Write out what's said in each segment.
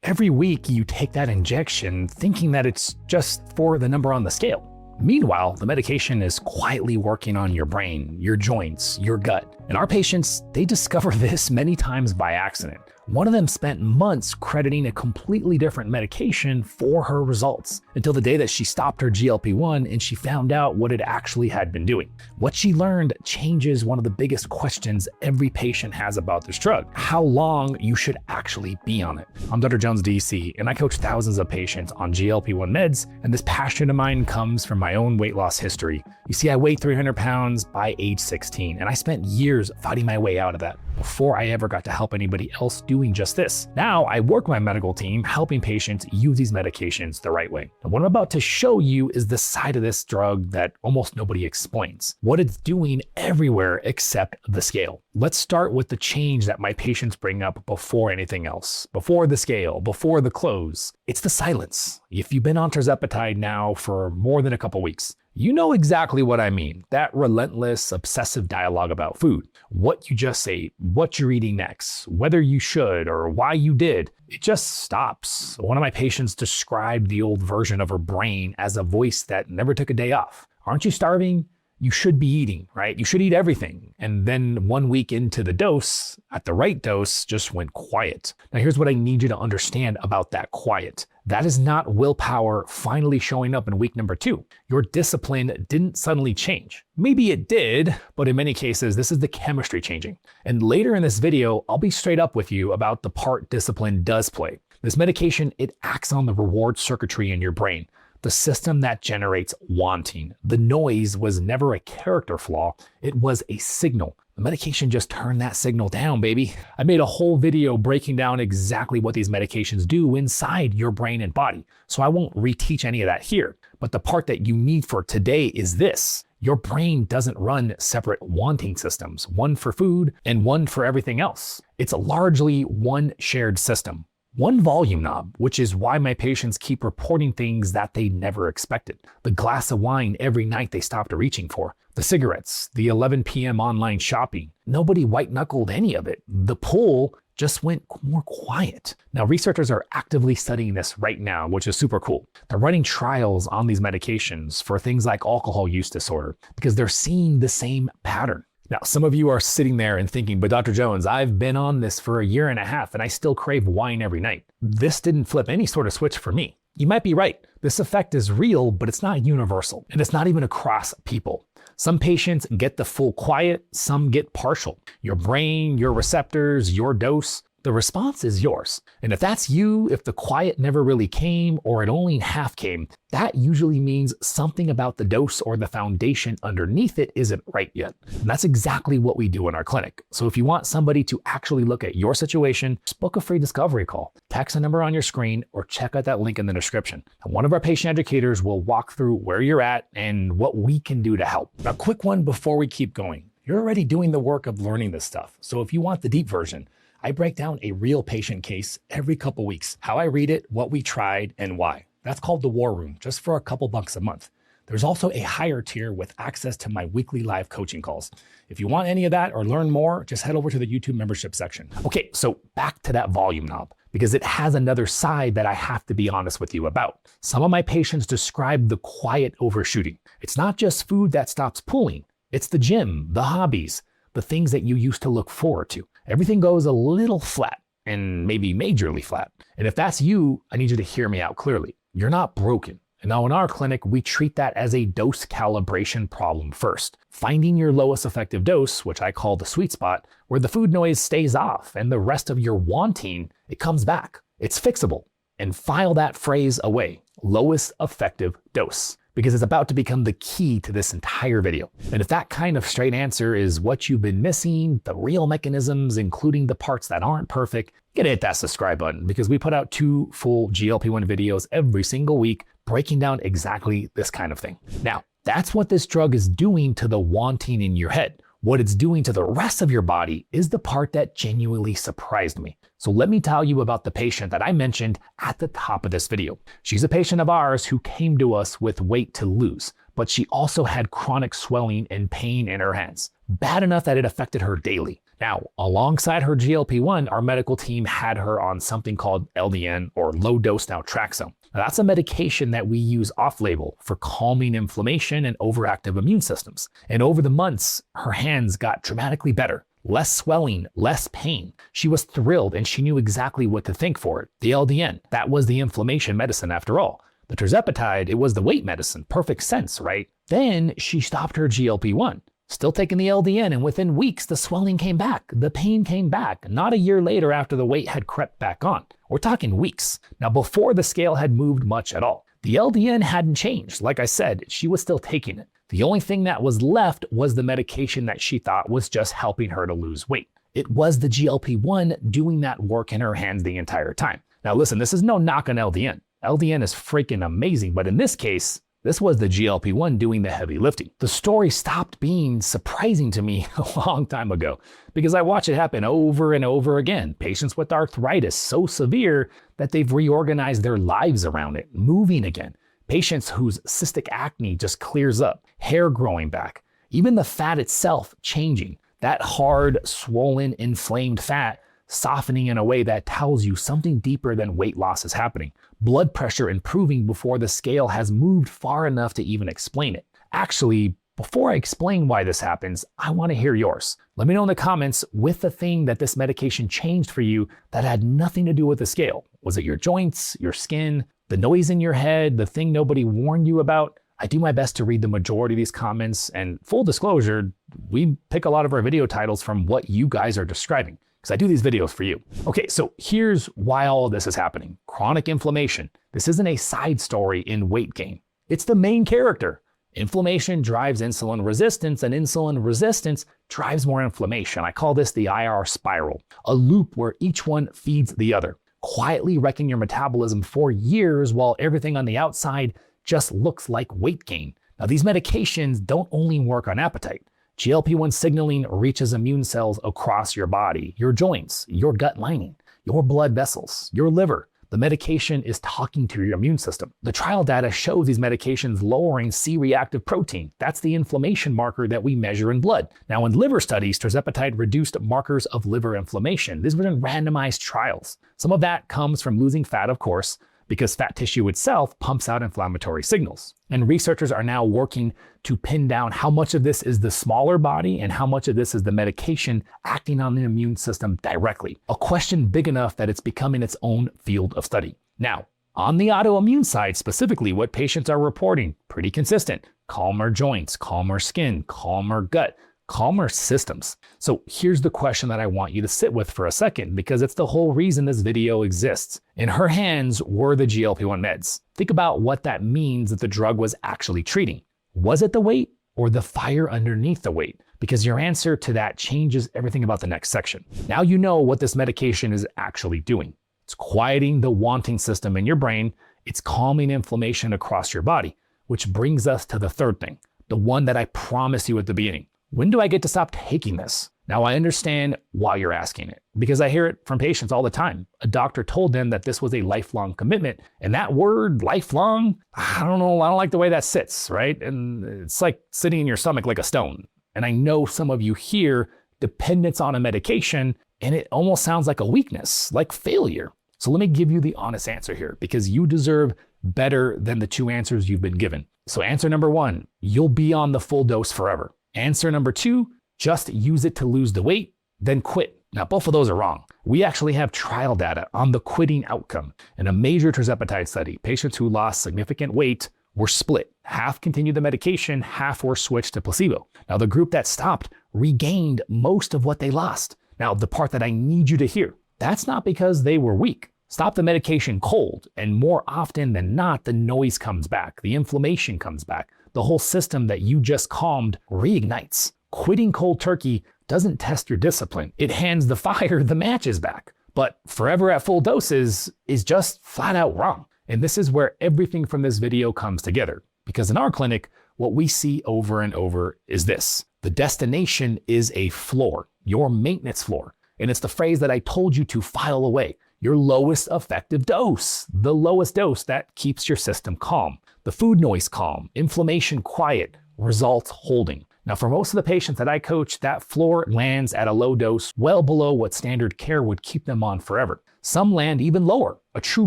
Every week you take that injection thinking that it's just for the number on the scale. Meanwhile, the medication is quietly working on your brain, your joints, your gut. And our patients, they discover this many times by accident. One of them spent months crediting a completely different medication for her results, until the day that she stopped her GLP-1 and she found out what it actually had been doing. What she learned changes one of the biggest questions every patient has about this drug: how long you should actually be on it. I'm Dr. Jones, DC, and I coach thousands of patients on GLP-1 meds, and this passion of mine comes from my own weight loss history. You see, I weighed 300 pounds by age 16, and I spent years fighting my way out of that before I ever got to help anybody else doing just this. Now I work my medical team helping patients use these medications the right way. And what I'm about to show you is the side of this drug that almost nobody explains, what it's doing everywhere except the scale. Let's start with the change that my patients bring up before anything else, before the scale, before the clothes. It's the silence. If you've been on Tirzepatide now for more than a couple weeks, you know exactly what I mean. That relentless, obsessive dialogue about food. What you just ate, what you're eating next, whether you should or why you did. It just stops. One of my patients described the old version of her brain as a voice that never took a day off. Aren't you starving? You should be eating, right? You should eat everything. And then 1 week into the dose, at the right dose, just went quiet. Now here's what I need you to understand about that quiet. That is not willpower finally showing up in week number 2. Your discipline didn't suddenly change. Maybe it did, but in many cases, this is the chemistry changing. And later in this video, I'll be straight up with you about the part discipline does play. This medication, it acts on the reward circuitry in your brain, the system that generates wanting. The noise was never a character flaw, it was a signal. The medication just turned that signal down, baby. I made a whole video breaking down exactly what these medications do inside your brain and body, so I won't reteach any of that here. But the part that you need for today is this. Your brain doesn't run separate wanting systems, one for food and one for everything else. It's largely one shared system. One volume knob, which is why my patients keep reporting things that they never expected. The glass of wine every night they stopped reaching for. The cigarettes, the 11 p.m. online shopping. Nobody white-knuckled any of it. The pull just went more quiet. Now, researchers are actively studying this right now, which is super cool. They're running trials on these medications for things like alcohol use disorder because they're seeing the same pattern. Now, some of you are sitting there and thinking, but Dr. Jones, I've been on this for 1.5 years and I still crave wine every night. This didn't flip any sort of switch for me. You might be right. This effect is real, but it's not universal. And it's not even across people. Some patients get the full quiet, some get partial. Your brain, your receptors, your dose, the response is yours. And if that's you, if the quiet never really came or it only half came, that usually means something about the dose or the foundation underneath it isn't right yet. And that's exactly what we do in our clinic. So if you want somebody to actually look at your situation, just book a free discovery call. Text a number on your screen or check out that link in the description. And one of our patient educators will walk through where you're at and what we can do to help. Now, quick one before we keep going. You're already doing the work of learning this stuff. So if you want the deep version, I break down a real patient case every couple weeks, how I read it, what we tried, and why. That's called the War Room, just for a couple bucks a month. There's also a higher tier with access to my weekly live coaching calls. If you want any of that or learn more, just head over to the YouTube membership section. Okay, so back to that volume knob, because it has another side that I have to be honest with you about. Some of my patients describe the quiet overshooting. It's not just food that stops pulling. It's the gym, the hobbies, the things that you used to look forward to. Everything goes a little flat and maybe majorly flat. And if that's you, I need you to hear me out clearly. You're not broken. And now in our clinic, we treat that as a dose calibration problem first. Finding your lowest effective dose, which I call the sweet spot, where the food noise stays off and the rest of your wanting, it comes back. It's fixable. And file that phrase away, lowest effective dose, because it's about to become the key to this entire video. And if that kind of straight answer is what you've been missing, the real mechanisms, including the parts that aren't perfect, you gotta hit that subscribe button, because we put out 2 full GLP-1 videos every single week breaking down exactly this kind of thing. Now, that's what this drug is doing to the wanting in your head. What it's doing to the rest of your body is the part that genuinely surprised me. So let me tell you about the patient that I mentioned at the top of this video. She's a patient of ours who came to us with weight to lose, but she also had chronic swelling and pain in her hands, bad enough that it affected her daily. Now, alongside her GLP-1, our medical team had her on something called LDN, or low-dose naltrexone. Now, that's a medication that we use off-label for calming inflammation and overactive immune systems. And over the months, her hands got dramatically better. Less swelling, less pain. She was thrilled and she knew exactly what to think for it. The LDN, that was the inflammation medicine after all. The tirzepatide, it was the weight medicine. Perfect sense, right? Then she stopped her GLP-1. Still taking the LDN, and within weeks, the swelling came back. The pain came back, not a year later after the weight had crept back on. We're talking weeks. Now, before the scale had moved much at all. The LDN hadn't changed. Like I said, she was still taking it. The only thing that was left was the medication that she thought was just helping her to lose weight. It was the GLP-1 doing that work in her hands the entire time. Now listen, this is no knock on LDN. LDN is freaking amazing, but in this case, this was the GLP-1 doing the heavy lifting. The story stopped being surprising to me a long time ago because I watch it happen over and over again. Patients with arthritis so severe that they've reorganized their lives around it, moving again. Patients whose cystic acne just clears up, hair growing back, even the fat itself changing. That hard, swollen, inflamed fat softening in a way that tells you something deeper than weight loss is happening. Blood pressure improving before the scale has moved far enough to even explain it. Actually, before I explain why this happens, I want to hear yours. Let me know in the comments with the thing that this medication changed for you that had nothing to do with the scale. Was it your joints, your skin, the noise in your head, the thing nobody warned you about? I do my best to read the majority of these comments, and full disclosure, we pick a lot of our video titles from what you guys are describing, because I do these videos for you. Okay, so here's why all of this is happening. Chronic inflammation. This isn't a side story in weight gain. It's the main character. Inflammation drives insulin resistance, and insulin resistance drives more inflammation. I call this the IR spiral, a loop where each one feeds the other, quietly wrecking your metabolism for years while everything on the outside just looks like weight gain. Now, these medications don't only work on appetite. GLP-1 signaling reaches immune cells across your body, your joints, your gut lining, your blood vessels, your liver. The medication is talking to your immune system. The trial data shows these medications lowering C-reactive protein. That's the inflammation marker that we measure in blood. Now, in liver studies, tirzepatide reduced markers of liver inflammation. These were in randomized trials. Some of that comes from losing fat, of course, because fat tissue itself pumps out inflammatory signals. And researchers are now working to pin down how much of this is the smaller body and how much of this is the medication acting on the immune system directly. A question big enough that it's becoming its own field of study. Now, on the autoimmune side specifically, what patients are reporting, pretty consistent. Calmer joints, calmer skin, calmer gut, calmer systems. So here's the question that I want you to sit with for a second, because it's the whole reason this video exists. In her hands were the GLP-1 meds. Think about what that means that the drug was actually treating. Was it the weight or the fire underneath the weight? Because your answer to that changes everything about the next section. Now you know what this medication is actually doing. It's quieting the wanting system in your brain. It's calming inflammation across your body, which brings us to the third thing, the one that I promised you at the beginning. When do I get to stop taking this? Now, I understand why you're asking it, because I hear it from patients all the time. A doctor told them that this was a lifelong commitment, and that word, lifelong, I don't know, I don't like the way that sits, right? And it's like sitting in your stomach like a stone. And I know some of you hear dependence on a medication, and it almost sounds like a weakness, like failure. So let me give you the honest answer here, because you deserve better than the two answers you've been given. So answer number one, you'll be on the full dose forever. Answer number two, just use it to lose the weight, then quit. Now, both of those are wrong. We actually have trial data on the quitting outcome. In a major tirzepatide study, patients who lost significant weight were split. Half continued the medication, half were switched to placebo. Now, the group that stopped regained most of what they lost. Now, the part that I need you to hear, that's not because they were weak. Stop the medication cold, and more often than not, the noise comes back, the inflammation comes back. The whole system that you just calmed reignites. Quitting cold turkey doesn't test your discipline. It hands the fire the matches back. But forever at full doses is just flat out wrong. And this is where everything from this video comes together. Because in our clinic, what we see over and over is this. The destination is a floor, your maintenance floor. And it's the phrase that I told you to file away. Your lowest effective dose, the lowest dose that keeps your system calm. The food noise calm, inflammation quiet, results holding. Now, for most of the patients that I coach, that floor lands at a low dose, well below what standard care would keep them on forever. Some land even lower, a true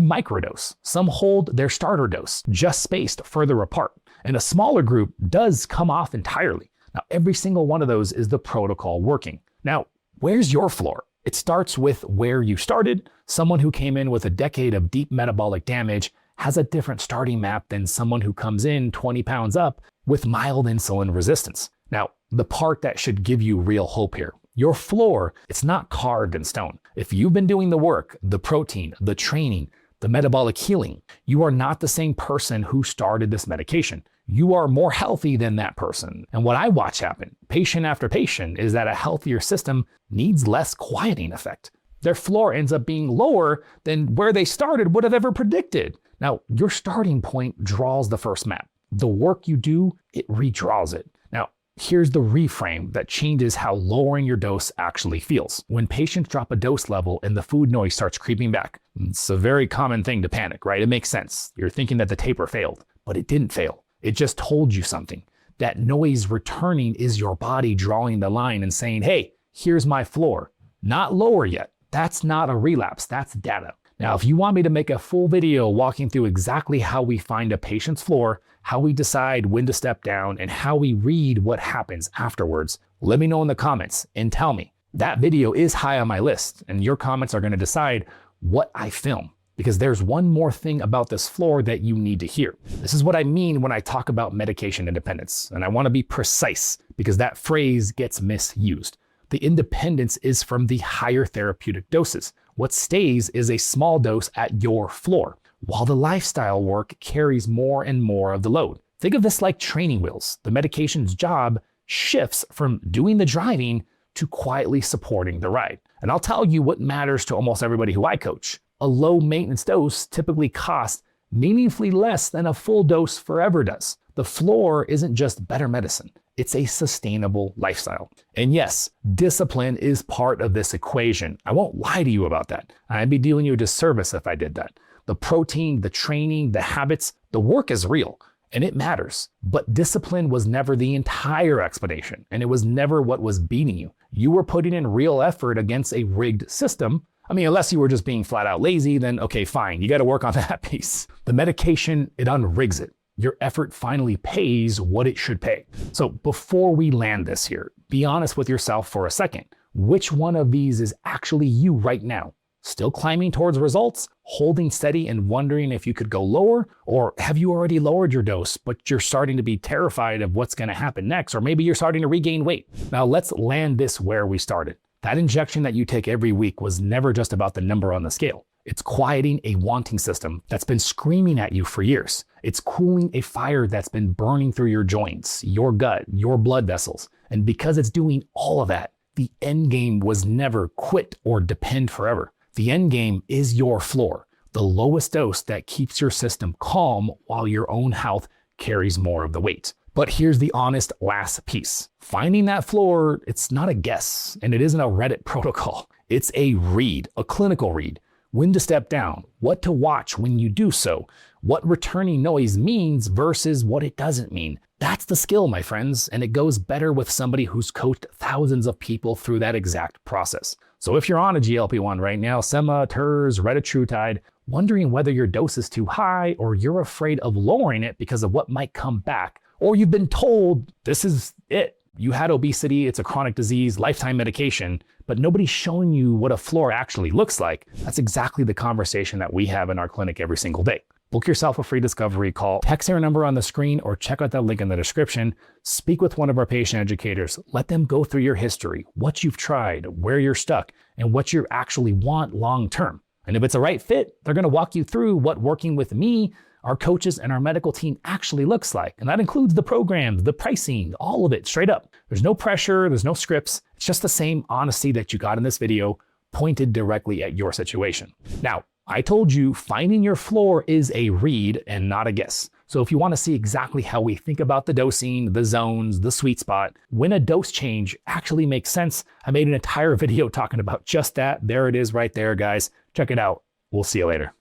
microdose. Some hold their starter dose, just spaced further apart. And a smaller group does come off entirely. Now, every single one of those is the protocol working. Now, where's your floor? It starts with where you started. Someone who came in with a decade of deep metabolic damage has a different starting map than someone who comes in 20 pounds up with mild insulin resistance. Now, the part that should give you real hope here, your floor, it's not carved in stone. If you've been doing the work, the protein, the training, the metabolic healing, you are not the same person who started this medication. You are more healthy than that person. And what I watch happen, patient after patient, is that a healthier system needs less quieting effect. Their floor ends up being lower than where they started would have ever predicted. Now, your starting point draws the first map. The work you do, it redraws it. Now, here's the reframe that changes how lowering your dose actually feels. When patients drop a dose level and the food noise starts creeping back, it's a very common thing to panic, right? It makes sense. You're thinking that the taper failed, but it didn't fail. It just told you something. That noise returning is your body drawing the line and saying, hey, here's my floor. Not lower yet. That's not a relapse, that's data. Now, if you want me to make a full video walking through exactly how we find a patient's floor, how we decide when to step down, and how we read what happens afterwards, let me know in the comments and tell me. That video is high on my list, and your comments are going to decide what I film. Because there's one more thing about this floor that you need to hear. This is what I mean when I talk about medication independence, and I want to be precise because that phrase gets misused. The independence is from the higher therapeutic doses. What stays is a small dose at your floor, while the lifestyle work carries more and more of the load. Think of this like training wheels. The medication's job shifts from doing the driving to quietly supporting the ride. And I'll tell you what matters to almost everybody who I coach. A low maintenance dose typically costs meaningfully less than a full dose forever does. The floor isn't just better medicine, it's a sustainable lifestyle. And yes, discipline is part of this equation. I won't lie to you about that. I'd be doing you a disservice if I did that. The protein, the training, the habits, the work is real and it matters. But discipline was never the entire explanation, and it was never what was beating you. You were putting in real effort against a rigged system. I mean, unless you were just being flat out lazy, then okay, fine, you got to work on that piece. The medication, it unrigs it. Your effort finally pays what it should pay. So before we land this here, be honest with yourself for a second. Which one of these is actually you right now? Still climbing towards results, holding steady and wondering if you could go lower? Or have you already lowered your dose, but you're starting to be terrified of what's going to happen next? Or maybe you're starting to regain weight. Now let's land this where we started. That injection that you take every week was never just about the number on the scale. It's quieting a wanting system that's been screaming at you for years. It's cooling a fire that's been burning through your joints, your gut, your blood vessels. And because it's doing all of that, the end game was never quit or depend forever. The end game is your floor, the lowest dose that keeps your system calm while your own health carries more of the weight. But here's the honest last piece. Finding that floor, it's not a guess, and it isn't a Reddit protocol. It's a read, a clinical read. When to step down, what to watch when you do so, what returning noise means versus what it doesn't mean. That's the skill, my friends, and it goes better with somebody who's coached thousands of people through that exact process. So if you're on a GLP-1 right now, Sema, Terz, Retatrutide, wondering whether your dose is too high or you're afraid of lowering it because of what might come back, or you've been told this is it. You had obesity, it's a chronic disease, lifetime medication, but nobody's showing you what a floor actually looks like. That's exactly the conversation that we have in our clinic every single day. Book yourself a free discovery call, text our number on the screen, or check out that link in the description. Speak with one of our patient educators. Let them go through your history, what you've tried, where you're stuck, and what you actually want long term. And if it's a right fit, they're going to walk you through what working with me, our coaches, and our medical team actually looks like. And that includes the programs, the pricing, all of it straight up. There's no pressure, there's no scripts. It's just the same honesty that you got in this video pointed directly at your situation. Now, I told you finding your floor is a read and not a guess. So if you want to see exactly how we think about the dosing, the zones, the sweet spot, when a dose change actually makes sense, I made an entire video talking about just that. There it is right there, guys. Check it out. We'll see you later.